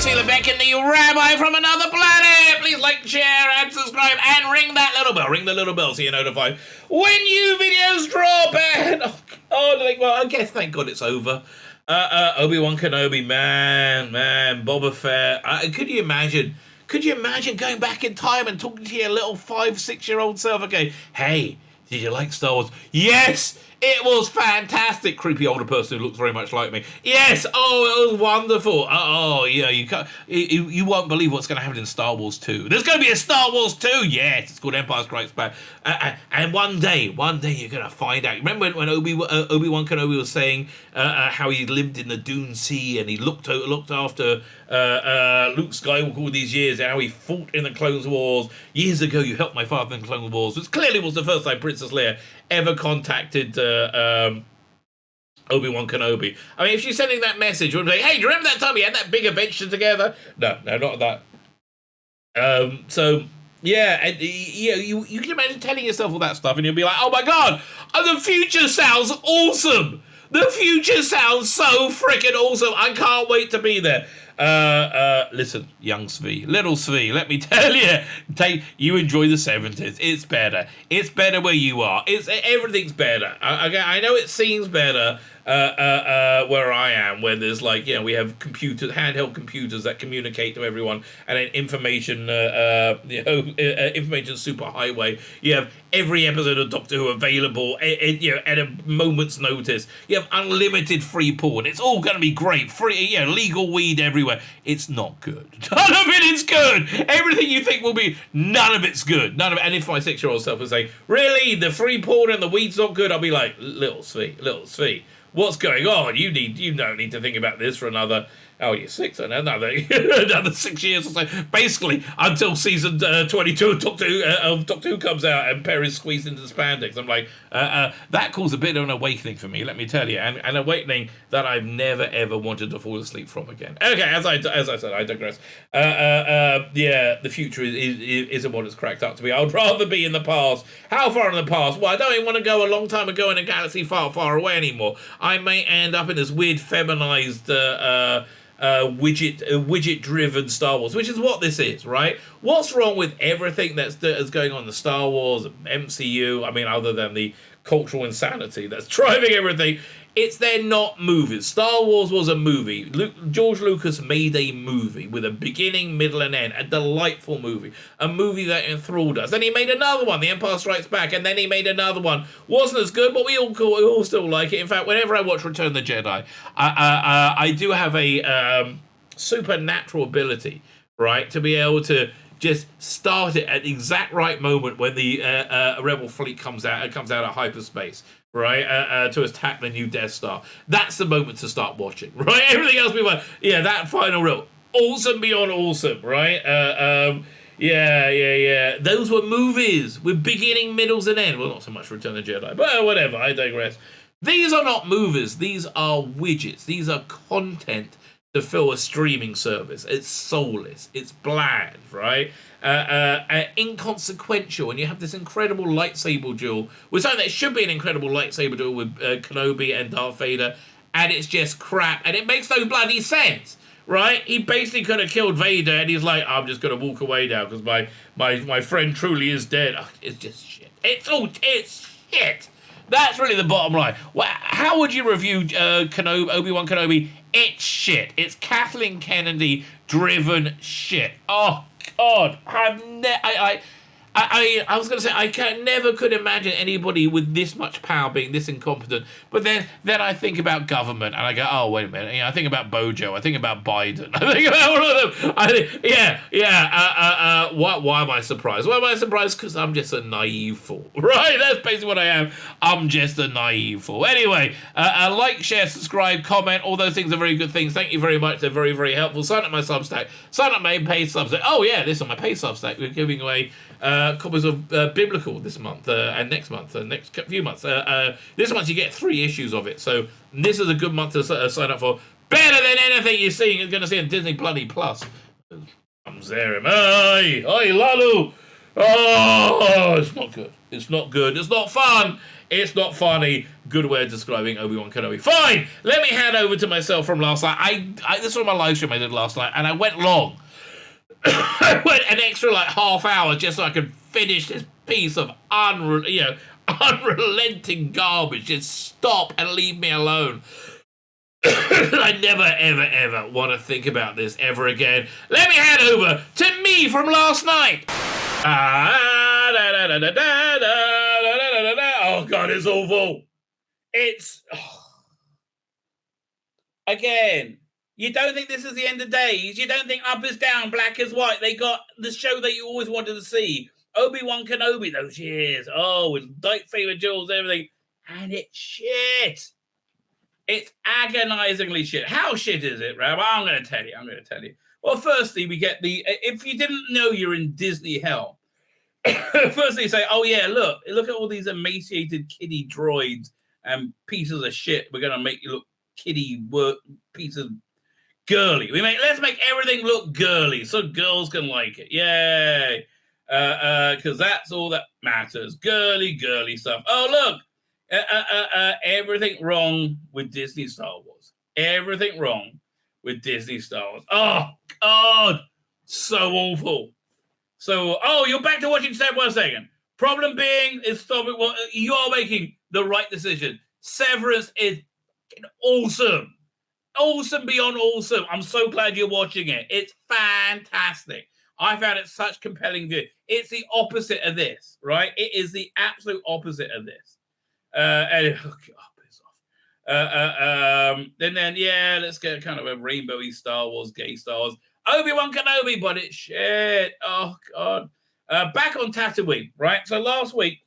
Tzvi Lebetkin, the Rabbi from another planet. Please like, share, and subscribe, and ring that little bell. Ring the little bell so you're notified when new videos drop. And well, I guess thank God it's over. Obi-Wan Kenobi, man, Boba Fett. Could you imagine going back in time and talking to your little 5-6-year-old self again? Hey, did you like Star Wars? Yes, it was fantastic. Creepy older person who looks very much like me. Yes, it was wonderful. You won't believe what's going to happen in Star Wars 2. There's going to be a Star Wars 2. Yes, it's called Empire Strikes Back. And one day you're going to find out. Remember when Obi-Wan Kenobi was saying how he lived in the Dune Sea and he looked after Luke Skywalker all these years, how he fought in the Clone Wars. Years ago, you helped my father in the Clone Wars, which clearly was the first time Princess Leia ever contacted Obi-Wan Kenobi. I mean, if she's sending that message, we'll be like, hey, do you remember that time we had that big adventure together? No, not that. Yeah, and you can imagine telling yourself all that stuff and you'll be like, oh my God, the future sounds awesome. The future sounds so freaking awesome. I can't wait to be there. Listen, young Tzvi, little Tzvi, let me tell you, you enjoy the 70s. It's better. It's better where you are. Everything's better. I know it seems better where I am, where there's we have computers, handheld computers that communicate to everyone, and then information superhighway. You have every episode of Doctor Who available at a moment's notice. You have unlimited free porn. It's all going to be great. Free, legal weed everywhere. It's not good. None of it is good. Everything you think will be, none of it's good. None of it. And if my 6-year-old self would say, really, the free porn and the weed's not good, I'll be like, little Tzvi. What's going on? You don't need to think about this for another 6, another 6 years or so. Basically, until season 22 of Doctor Who comes out and Perry's squeezed into the spandex. I'm like, that caused a bit of an awakening for me, let me tell you, and an awakening that I've never ever wanted to fall asleep from again. Okay, as I said, I digress. The future isn't what it's cracked up to be. I'd rather be in the past. How far in the past? Well, I don't even want to go a long time ago in a galaxy far, far away anymore. I may end up in this weird feminized widget-driven Star Wars, which is what this is, right? What's wrong with everything that's going on in the Star Wars, MCU? I mean, other than the cultural insanity that's driving everything, they're not movies. Star Wars was a movie. George Lucas made a movie with a beginning, middle, and end. A delightful movie. A movie that enthralled us. Then he made another one, The Empire Strikes Back, and then he made another one. Wasn't as good, but we all still like it. In fact, whenever I watch Return of the Jedi, I do have a supernatural ability, right, to be able to just start it at the exact right moment when the rebel fleet comes out of hyperspace, right, to attack the new Death Star. That's the moment to start watching, right? Everything else we want, that final reel, awesome beyond awesome, right? Those were movies with beginning, middles, and end. Well, not so much Return of the Jedi, but whatever, I digress. These are not movies. These are widgets. These are content to fill a streaming service. It's soulless. It's bland, right? Inconsequential. And you have this incredible lightsaber duel with something that should be an incredible lightsaber duel with Kenobi and Darth Vader, and it's just crap, and it makes no bloody sense, right? He basically could have killed Vader, and he's like, I'm just going to walk away now because my friend truly is dead. It's just shit. It's shit. That's really the bottom line. Well, how would you review Obi-Wan Kenobi? It's shit. It's Kathleen Kennedy-driven shit. Oh, God. I was going to say, never could imagine anybody with this much power being this incompetent. But then I think about government, and I go, oh, wait a minute. I think about Bojo. I think about Biden. I think about all of them. Why am I surprised? Why am I surprised? Because I'm just a naive fool, right? That's basically what I am. I'm just a naive fool. Anyway, like, share, subscribe, comment. All those things are very good things. Thank you very much. They're very, very helpful. Sign up my Substack. Sign up my paid Substack. Oh, yeah, this is my paid Substack. We're giving away copies of Biblical this month and next month, next few months. This month you get 3 issues of it, so this is a good month to sign up for. Better than anything you're going to see on Disney Bloody Plus. I'm there, hey, Lalu. Oh, it's not good. It's not good. It's not fun. It's not funny. Good way of describing Obi-Wan Kenobi. Fine. Let me hand over to myself from last night. This was my live stream I did last night, and I went long. I went an extra like half hour just so I could finish this piece of unrelenting garbage. Just stop and leave me alone. I never, ever, ever want to think about this ever again. Let me hand over to me from last night. Oh, God, it's awful. It's... Again, you don't think this is the end of days. You don't think up is down, black is white. They got the show that you always wanted to see. Obi-Wan Kenobi, those years. Oh, with light favorite jewels, everything. And it's shit. It's agonizingly shit. How shit is it, Rabbi? I'm going to tell you. Well, firstly, we get if you didn't know you're in Disney hell, firstly you say, oh, yeah, look at all these emaciated kiddie droids and pieces of shit. We're going to make you look kiddie work pieces girly. Let's make everything look girly so girls can like it. Yay. Because that's all that matters. Girly stuff. Oh, look. Everything wrong with Disney Star Wars. Everything wrong with Disney Star Wars. Oh, God. So awful. So, you're back to watching Step 1 second. Problem being is you are making the right decision. Severance is awesome. Awesome beyond awesome. I'm so glad you're watching it. It's fantastic. I found it such compelling view. It's the opposite of this, right? It is the absolute opposite of this. Piss off. And then, let's get kind of a rainbowy Star Wars, gay Star Wars. Obi-Wan Kenobi, but it's shit. Oh, God. Back on Tatooine, right? So last week,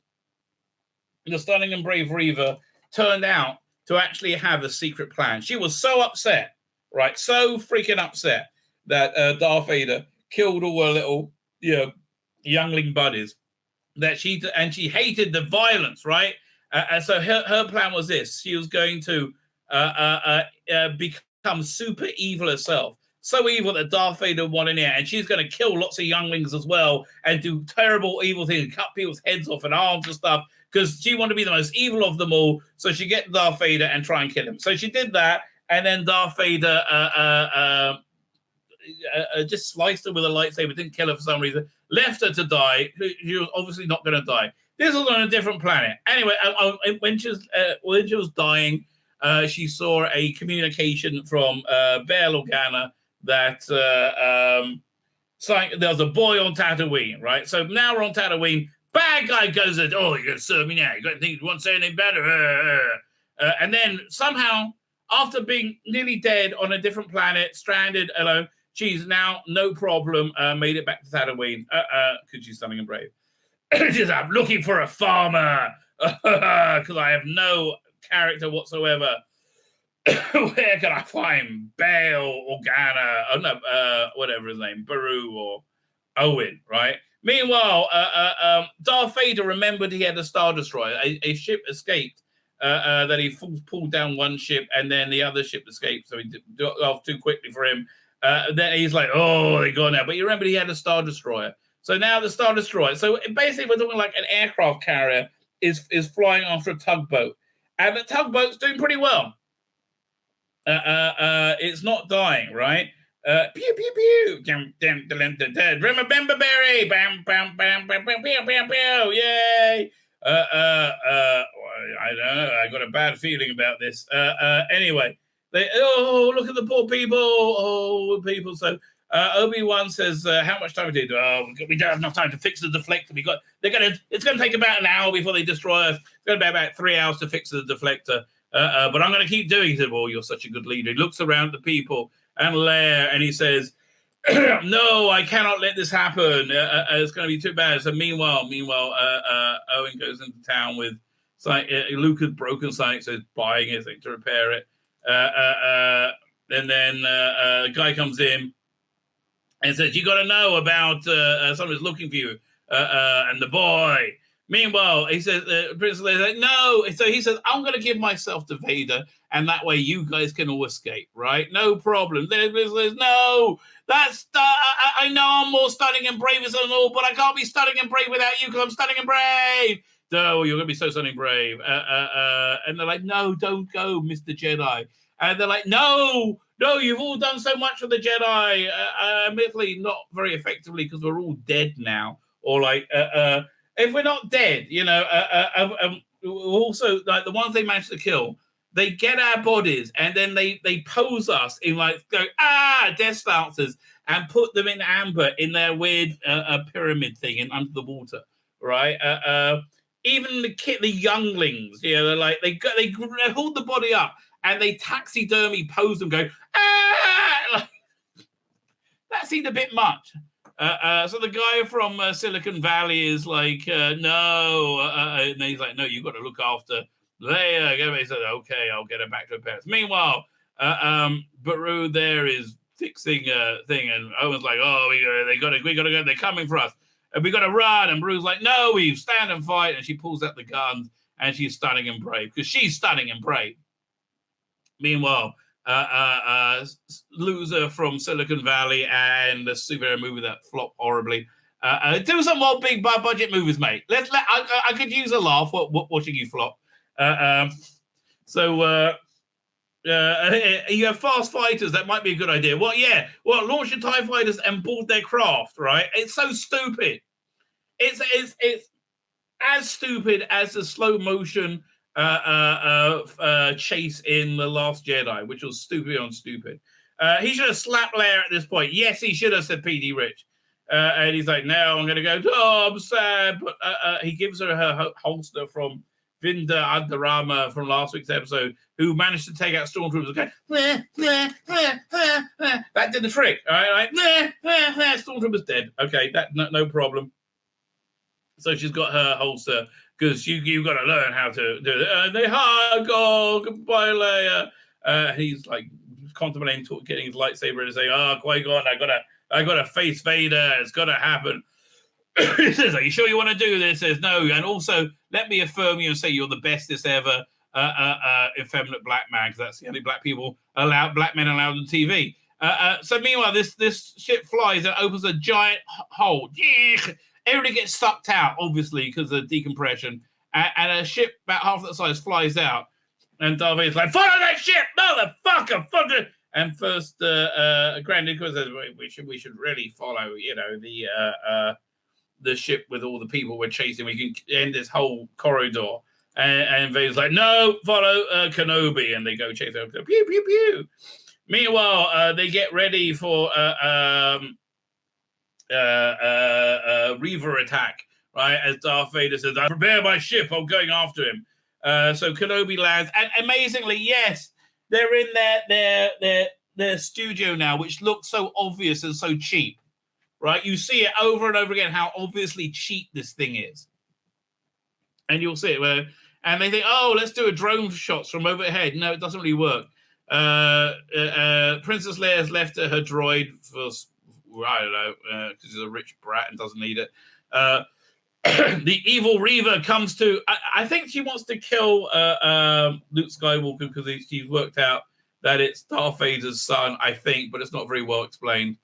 the Stunning and Brave Reva turned out to actually have a secret plan. She was so upset, right? So freaking upset that Darth Vader killed all her little, youngling buddies. That she hated the violence, right? And so her plan was this. She was going to become super evil herself. So evil that Darth Vader wanted it. And she's going to kill lots of younglings as well and do terrible evil things, cut people's heads off and arms and stuff, because she wanted to be the most evil of them all. So she get Darth Vader and try and kill him. So she did that. And then Darth Vader just sliced her with a lightsaber, didn't kill her for some reason, left her to die. She was obviously not going to die. This was on a different planet. Anyway, when she was dying, she saw a communication from Bail Organa that there was a boy on Tatooine, right? So now we're on Tatooine. Bad guy goes, you're going to serve me now. You got to think you want to say anything better. And then somehow, after being nearly dead on a different planet, stranded alone, she's now, no problem, made it back to Tatooine because she's stunning and brave. I'm looking for a farmer because I have no character whatsoever. Where can I find Bail Organa? Oh, no, whatever his name, Baru or Owen, right? Meanwhile, Darth Vader remembered he had a Star Destroyer. A ship escaped that he pulled down one ship and then the other ship escaped. So he got off too quickly for him. Then he's like, they got now. But you remember he had a Star Destroyer. So now the Star Destroyer. So basically we're talking like an aircraft carrier is flying after a tugboat. And the tugboat's doing pretty well. It's not dying, right? Pew, pew, pew. Remember Barry. Bam, bam, bam, bam, bam, pew, pew, pew. Yay. I don't know. I got a bad feeling about this. Anyway, look at the poor people. People. So Obi-Wan says, how much time we did? We don't have enough time to fix the deflector. It's going to take about an hour before they destroy us. It's going to be about 3 hours to fix the deflector. But I'm going to keep doing it. He said, you're such a good leader. He looks around the people and Leia, and he says, no, I cannot let this happen. It's going to be too bad. So meanwhile, Owen goes into town with Luke had broken something, so he's buying it to repair it. And then a guy comes in and says, you got to know about someone's looking for you and the boy. Meanwhile, he says, Prince Leia says, no. So he says, I'm going to give myself to Vader, and that way you guys can all escape, right? No problem. Then Prince Leia says, no, I know I'm more stunning and brave as an all, but I can't be stunning and brave without you because I'm stunning and brave. no, you're going to be so something brave. And they're like, no, don't go, Mr. Jedi. And they're like, no, you've all done so much for the Jedi. Admittedly, not very effectively because we're all dead now. Or like, if we're not dead, also, like the ones they managed to kill, they get our bodies and then they pose us in like, Death Starters and put them in amber in their weird pyramid thing in under the water, right? Even the younglings, they're like, they hold the body up and they taxidermy pose them going, like, that seemed a bit much. So the guy from Silicon Valley is like, no. And he's like, no, you've got to look after Leia. He said, okay, I'll get her back to her parents. Meanwhile, Baru there is fixing a thing. And Owen's like, oh, we got to go. They're coming for us. And we got to run. And Baru's like, no, we stand and fight. And she pulls out the guns and she's stunning and brave because she's stunning and brave. Meanwhile, loser from Silicon Valley and the superhero movie that flopped horribly. Do some more big budget movies, mate. I could use a laugh watching you flop. You have fast fighters. That might be a good idea. Launch your TIE fighters and board their craft, right? It's so stupid. It's as stupid as the slow motion chase in The Last Jedi, which was stupid on stupid. He should have slapped Leia at this point. Yes, he should have, said P.D. Rich. And he's like, no, I'm going to go, I'm sad. But he gives her holster from Vinda Adarama from last week's episode, who managed to take out stormtroopers. Okay, that did the trick. All right, stormtrooper's dead. Okay, that no problem. So she's got her holster because you've got to learn how to do it. And they hug, goodbye, Leia. He's like contemplating getting his lightsaber and saying, Qui-Gon, I gotta face Vader. It's got to happen. He says, are you sure you want to do this? He says, no. And also, let me affirm you and say you're the bestest ever effeminate black man, because that's the only black men allowed on TV. So meanwhile, this ship flies and opens a giant hole. Everybody gets sucked out, obviously, because of decompression. And a ship about half that size flies out. And Darth Vader's like, follow that ship, motherfucker! Fucker! And first, Grand Inquisitor says, we should really follow, the ship with all the people we're chasing. We can end this whole corridor. And Vader's like, no, follow Kenobi. And they go chase her. Pew, pew, pew. Meanwhile, they get ready for Reaver attack, right? As Darth Vader says, I prepare my ship, I'm going after him. So Kenobi lands, and amazingly, yes, they're in their studio now, which looks so obvious and so cheap, right? You see it over and over again how obviously cheap this thing is, and you'll see it. And they think, let's do a drone shots from overhead. No, it doesn't really work. Princess Leia's left her droid for, I don't know, because she's a rich brat and doesn't need it. The evil Reaver comes to, I think she wants to kill Luke Skywalker because she's worked out that it's Darth Vader's son, I think, but it's not very well explained.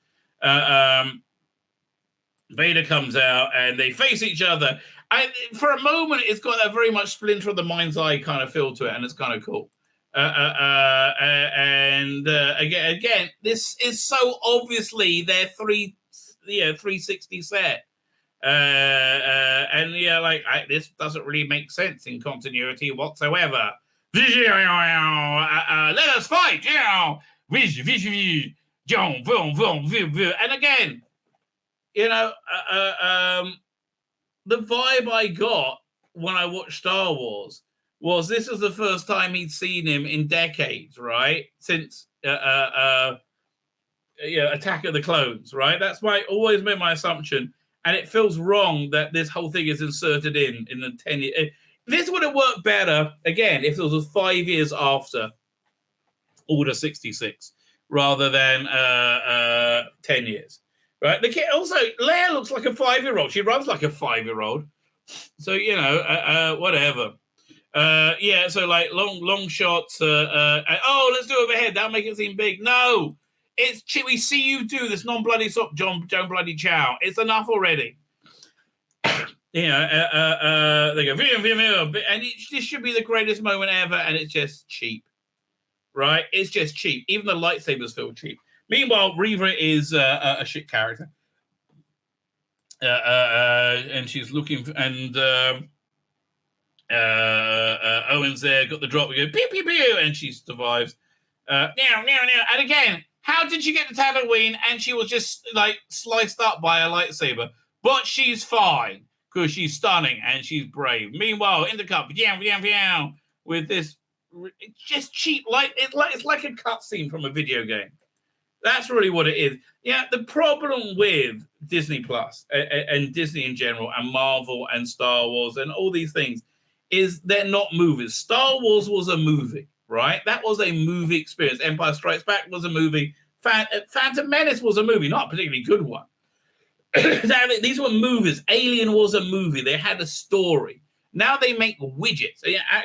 Vader comes out and they face each other. For a moment, it's got a very much Splinter of the Mind's Eye kind of feel to it, and it's kind of cool. Again, this is so obviously their 360 set. This doesn't really make sense in continuity whatsoever. Let us fight! And again, the vibe I got when I watched Star Wars was this is the first time he'd seen him in decades, right? Since Attack of the Clones, right? That's always been my assumption. And it feels wrong that this whole thing is inserted in the 10 years. This would have worked better, again, if it was 5 years after Order 66, rather than 10 years. Right? The kid, also, Leia looks like a 5-year-old. She runs like a 5-year-old. So, whatever. So like long shots. Let's do overhead. That'll make it seem big. No! It's we see you do this non-bloody stop, John Bloody Chow. It's enough already. You know, they go, and this should be the greatest moment ever, and it's just cheap, right? It's just cheap. Even the lightsabers feel cheap. Meanwhile, Reva is a shit character, and she's looking for, and Owen's there, got the drop, we go pew pew pew, and she survives. Now, and again, how did she get to Tatooine and she was just like sliced up by a lightsaber? But she's fine because she's stunning and she's brave. Meanwhile, in the cup, with this, it's just cheap. It's like a cutscene from a video game. That's really what it is. Yeah, the problem with Disney Plus and Disney in general and Marvel and Star Wars and all these things is they're not movies. Star Wars was a movie, right? That was a movie experience. Empire Strikes Back was a movie. Phantom Menace was a movie, not a particularly good one. These were movies. Alien was a movie. They had a story. Now they make widgets.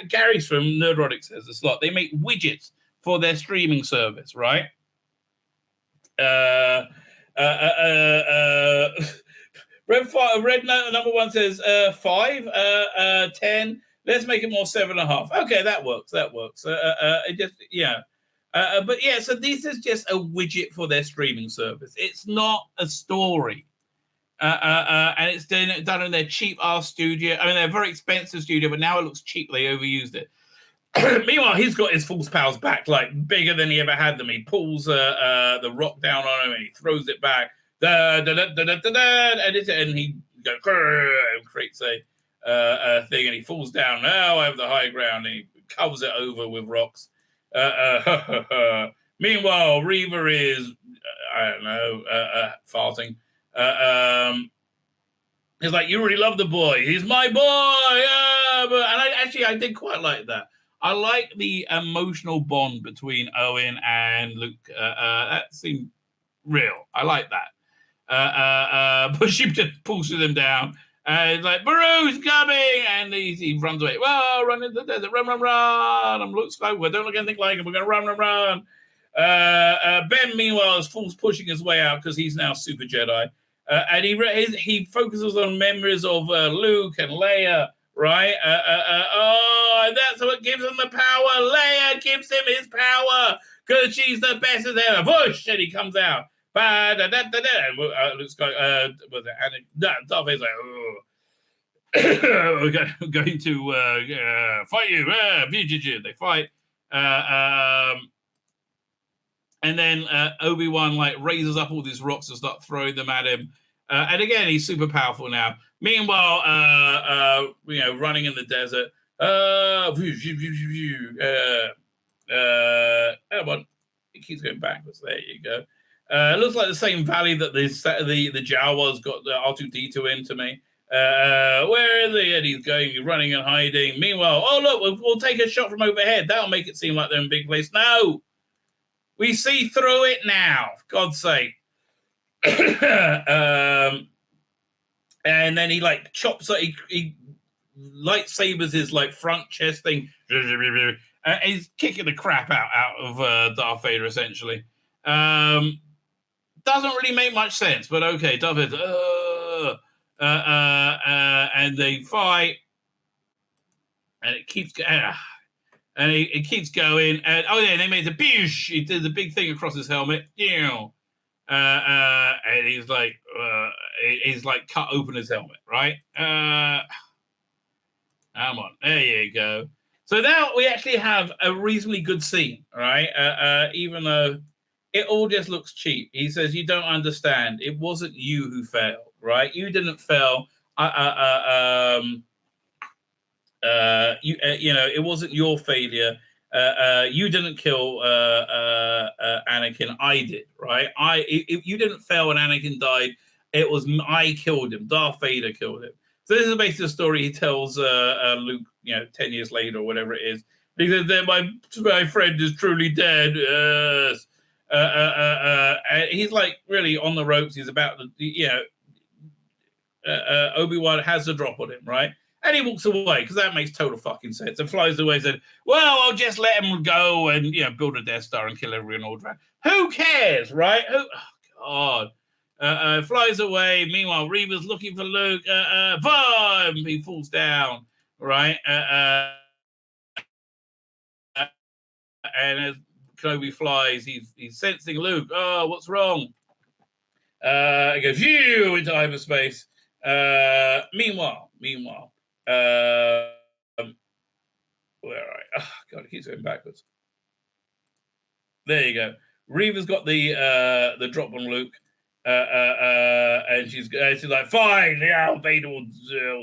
Gary's from Nerdrotic says this a lot. They make widgets for their streaming service, right? Red number one says 5, 10. Let's make it more 7.5. Okay, that works. It just but yeah. So this is just a widget for their streaming service. It's not a story, and it's done in their cheap ass studio. I mean, they're a very expensive studio, but now it looks cheap. They overused it. Meanwhile, he's got his force powers back, like bigger than he ever had them. He pulls the rock down on him and he throws it back. And he goes and creates a thing, and he falls down. Now I have the high ground. And he covers it over with rocks. Meanwhile, Reva is I don't know farting. He's like, you really love the boy. He's my boy. And I did quite like that. I like the emotional bond between Owen and Luke. That seemed real. I like that. But she just pulls them down. And it's like, Baru's coming! And he runs away. Well, run into the desert. Run. I'm Luke Skywalker. Don't look anything like him. We're going to run. Ben, meanwhile, is pushing his way out because he's now Super Jedi. And he focuses on memories of Luke and Leia, right? And that's what gives him the power. Leia gives him his power because she's the best as ever. Push! And he comes out. And Luke's going, Darth Vader's like, we're going to fight you. They fight. And then Obi-Wan like raises up all these rocks and start throwing them at him. And again, he's super powerful now. Meanwhile, running in the desert. It keeps going backwards. There you go. It looks like the same valley that the Jawas got the R2-D2 in to me. Where is he? And he's going, he's running and hiding. Meanwhile, oh look, we'll take a shot from overhead. That'll make it seem like they're in a big place. No, we see through it now. For God's sake. And then he like chops. He lightsabers his like front chest thing. He's kicking the crap out of Darth Vader essentially. Doesn't really make much sense, but okay. Darth Vader, and they fight, and it keeps and it keeps going. And they made the boosh. He did the big thing across his helmet. And he's like cut open his helmet, right? Come on, there you go. So now we actually have a reasonably good scene, right? Even though it all just looks cheap. He says, you don't understand. It wasn't you who failed, right? You didn't fail. It wasn't your failure. You didn't kill Anakin. I did, right? You didn't fail when Anakin died. It was I killed him. Darth Vader killed him. So this is basically the story he tells Luke, 10 years later or whatever it is. He says that my friend is truly dead. Yes. He's like really on the ropes. He's about to, Obi-Wan has a drop on him, right? And he walks away because that makes total fucking sense. And flies away and said, well, I'll just let him go and, build a Death Star and kill everyone all around. Who cares, right? Oh, God. Flies away. Meanwhile, Reva's looking for Luke. Boom! He falls down. Right. And as Kenobi flies, he's sensing Luke. Oh, what's wrong? He goes into hyperspace. Meanwhile, where are I? Oh, God, it keeps going backwards. There you go. Reva's got the drop on Luke, and she's like, fine, yeah, Vader will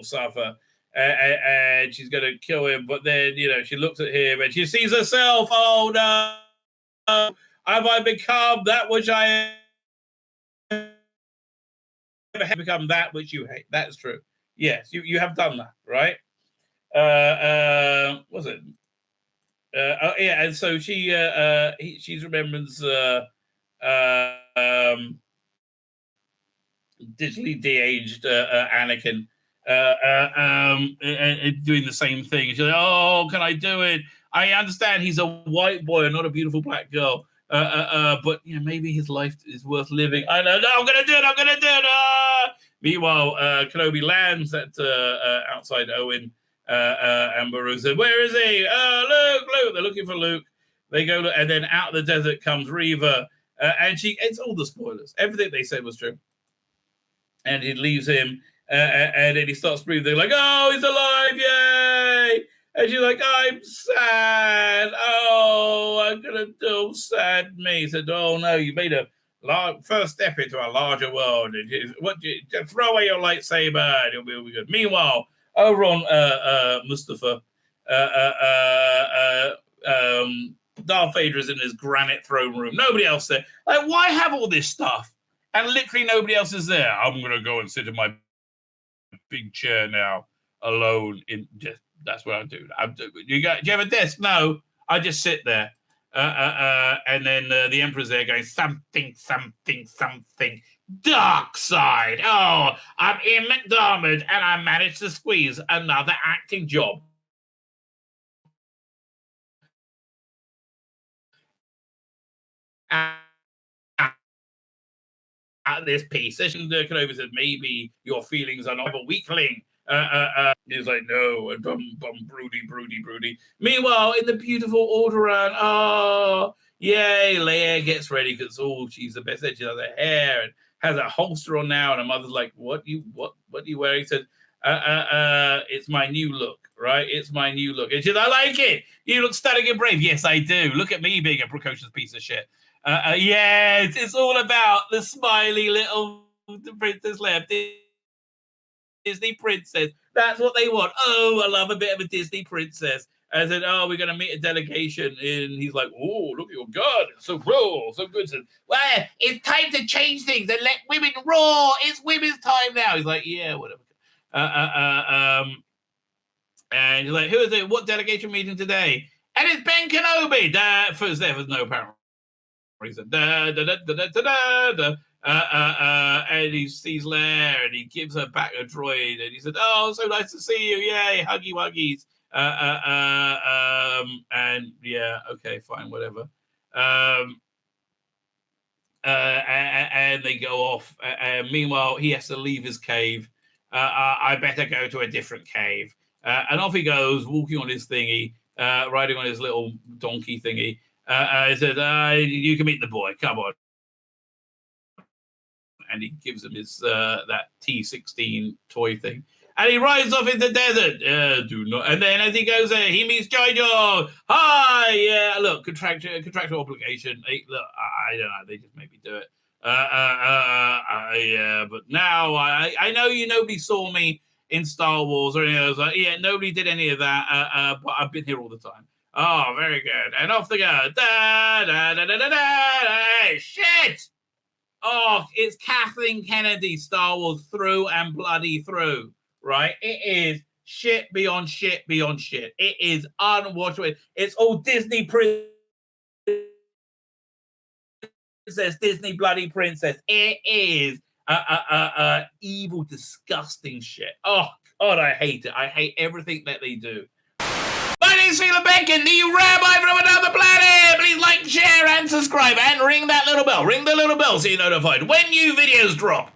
suffer. And she's going to kill him, but then, she looks at him and she sees herself. Oh, no. Have I become that which I have become that which you hate? That's true. Yes, you have done that, right? Was it? Yeah, and so she remembers digitally de-aged Anakin doing the same thing. She's like, oh, can I do it? I understand he's a white boy and not a beautiful black girl. But maybe his life is worth living. I know. No, I'm gonna do it. Meanwhile, Kenobi lands at outside Owen. And Baru said, where is he? Luke. They're looking for Luke. They go, and then out of the desert comes Reva, and it's all the spoilers. Everything they said was true. And he leaves him, and then he starts breathing. They're like, oh, he's alive, yay! And she's like, I'm sad. Oh, I'm gonna do sad me. He said, oh no, you made a first step into a larger world. Just throw away your lightsaber, and it'll be good. Meanwhile, over on Mustafa, Darth Vader is in his granite throne room. Nobody else there. Like, why have all this stuff? And literally nobody else is there. I'm going to go and sit in my big chair now, alone. That's what I do. Do you have a desk? No, I just sit there. And then the Emperor's there going, something. Dark side. Oh, I'm Ian McDermott, and I managed to squeeze another acting job. At this piece, Kenobi said, maybe your feelings are not a weakling. He's like, no, and broody. Meanwhile, in the beautiful Alderaan, oh, yay, Leia gets ready because she's the best. She has her hair and has a holster on now, and her mother's like, what are you wearing? He said, it's my new look, right? It's my new look. And she's like, I like it. You look stunning and brave. Yes, I do. Look at me being a precocious piece of shit. Yes, it's all about the smiley little Princess Leia. Disney princess. That's what they want. Oh, I love a bit of a Disney princess. I said, oh, we're going to meet a delegation. And he's like, oh, look at your God. It's so cool. So good. Said, well, it's time to change things and let women roar. It's women's time now. He's like, yeah, whatever. And he's like, who is it? What delegation meeting today? And it's Ben Kenobi. There was no apparent reason. And he sees Leia and he gives her back a droid and he said, oh, so nice to see you. Yay, huggy wuggies. And yeah, okay, fine, whatever. And they go off. Meanwhile, he has to leave his cave. I better go to a different cave. And off he goes, walking on his thingy, riding on his little donkey thingy. He said, you can meet the boy. Come on. And he gives him his that T-16 toy thing. And he rides off in the desert. Do not. And then as he goes there, he meets Jojo. Hi, yeah. Look, contractual obligation. Hey, look, I don't know. They just made me do it. Yeah. But now I know nobody saw me in Star Wars or anything. I was like, yeah, nobody did any of that. But I've been here all the time. Oh, very good. And off they go. Shit. Oh, it's Kathleen Kennedy, Star Wars through and bloody through, right? It is shit beyond shit beyond shit. It is unwatchable. It's all Disney princess, Disney bloody princess. It is evil, disgusting shit. Oh, God, I hate it. I hate everything that they do. My is Tzvi Lebetkin, the Rabbi from another planet. Please like, share, and subscribe, and ring that little bell. Ring the little bell so you're notified when new videos drop.